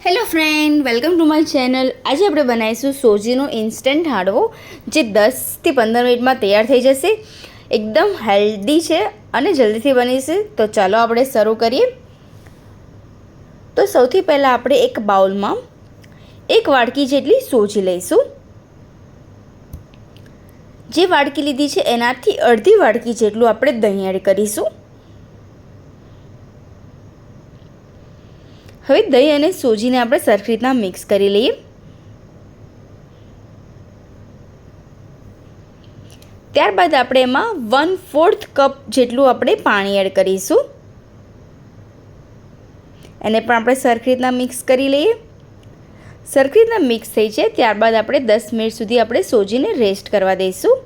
Hello friend, welcome to my channel. આજે આપણે બનાવીશું સોજીનો ઇન્સ્ટન્ટ હાંડવો, જે 10થી 15 મિનિટમાં તૈયાર થઈ જશે. એકદમ હેલ્ધી છે અને જલ્દીથી બની છે. તો ચાલો આપણે શરૂ કરીએ. તો સૌથી પહેલાં આપણે એક બાઉલમાં 1 વાડકી જેટલી સોજી લઈશું. જે વાડકી લીધી છે એનાથી અડધી વાડકી જેટલું આપણે દહીં એડ કરીશું. હવે દહીં અને સોજીને આપણે સરખી રીતના મિક્સ કરી લઈએ. ત્યારબાદ આપણે એમાં 1/4 કપ જેટલું આપણે પાણી એડ કરીશું. એને પણ આપણે સરખી રીતના મિક્સ કરી લઈએ. સરખી રીતના મિક્સ થઈ જાય ત્યારબાદ આપણે 10 મિનિટ સુધી આપણે સોજીને રેસ્ટ કરવા દઈશું.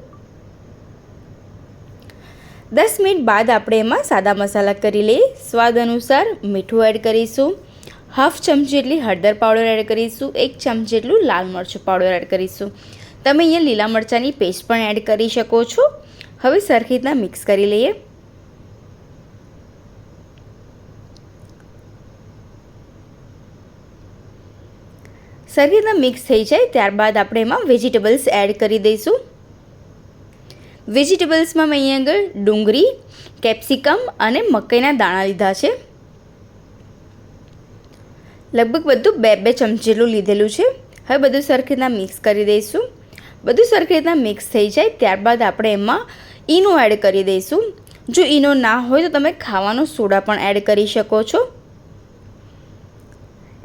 10 મિનિટ બાદ આપણે એમાં સાદા મસાલા કરી લઈએ. સ્વાદ અનુસાર મીઠું એડ કરીશું. 1/2 ચમચી જેટલી હળદર પાવડર એડ કરીશું. 1 ચમચી જેટલું લાલ મરચું પાવડર એડ કરીશું. તમે અહીંયા લીલા મરચાંની પેસ્ટ પણ એડ કરી શકો છો. હવે સરખી રીતના મિક્સ કરી લઈએ. સરખી રીતના મિક્સ થઈ જાય ત્યારબાદ આપણે એમાં વેજીટેબલ્સ એડ કરી દઈશું. વેજીટેબલ્સમાં મેં અહીંયા આગળ ડુંગળી, કેપ્સિકમ અને મકાઈના દાણા લીધા છે. લગભગ બધું 2 ચમચી જેટલું લીધેલું છે. હવે બધું સરખી રીતના મિક્સ કરી દઈશું. બધું સરખી રીતના મિક્સ થઈ જાય ત્યારબાદ આપણે એમાં ઈનો એડ કરી દઈશું. જો ઈનો ના હોય તો તમે ખાવાનો સોડા પણ એડ કરી શકો છો.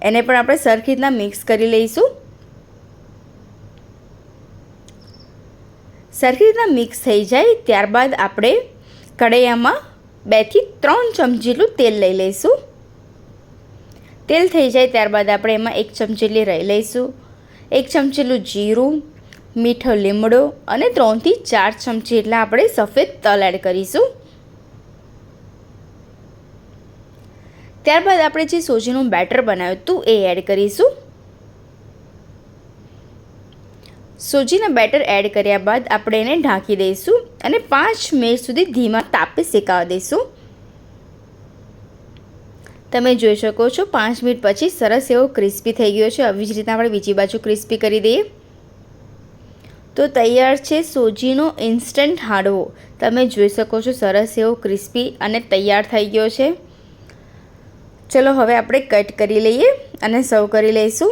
એને પણ આપણે સરખી રીતના મિક્સ કરી લઈશું. સરખી રીતના મિક્સ થઈ જાય ત્યારબાદ આપણે કઢાઈમાં 2 થી 3 ચમચી જેટલું તેલ લઈ લઈશું. તેલ થઈ જાય ત્યારબાદ આપણે એમાં 1 ચમચી જેટલી રાઈ લઈશું, 1 ચમચી જેટલું જીરું, મીઠો લીમડો અને 3 થી 4 ચમચી જેટલા આપણે સફેદ તલ એડ કરીશું. ત્યારબાદ આપણે જે સોજીનું બેટર બનાવ્યું હતું એ એડ કરીશું. સોજીના બેટર એડ કર્યા બાદ આપણે એને ઢાંકી દઈશું અને 5 મિનિટ સુધી ધીમા તાપે શેકાવા દઈશું. તમે જોઈ શકો છો 5 મિનિટ પછી સરસ એવો ક્રિસ્પી થઈ ગયો છે. આવી જ રીતના આપણે બીજી બાજુ ક્રિસ્પી કરી દઈએ. તો તૈયાર છે સોજીનો ઇન્સ્ટન્ટ હાંડવો. તમે જોઈ શકો છો સરસ એવો ક્રિસ્પી અને તૈયાર થઈ ગયો છે. ચલો હવે આપણે કટ કરી લઈએ અને સર્વ કરી લઈશું.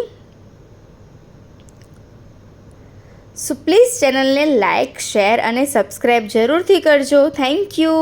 સો પ્લીઝ ચેનલને લાઇક, શેર અને સબસ્ક્રાઈબ જરૂરથી કરજો. Thank you.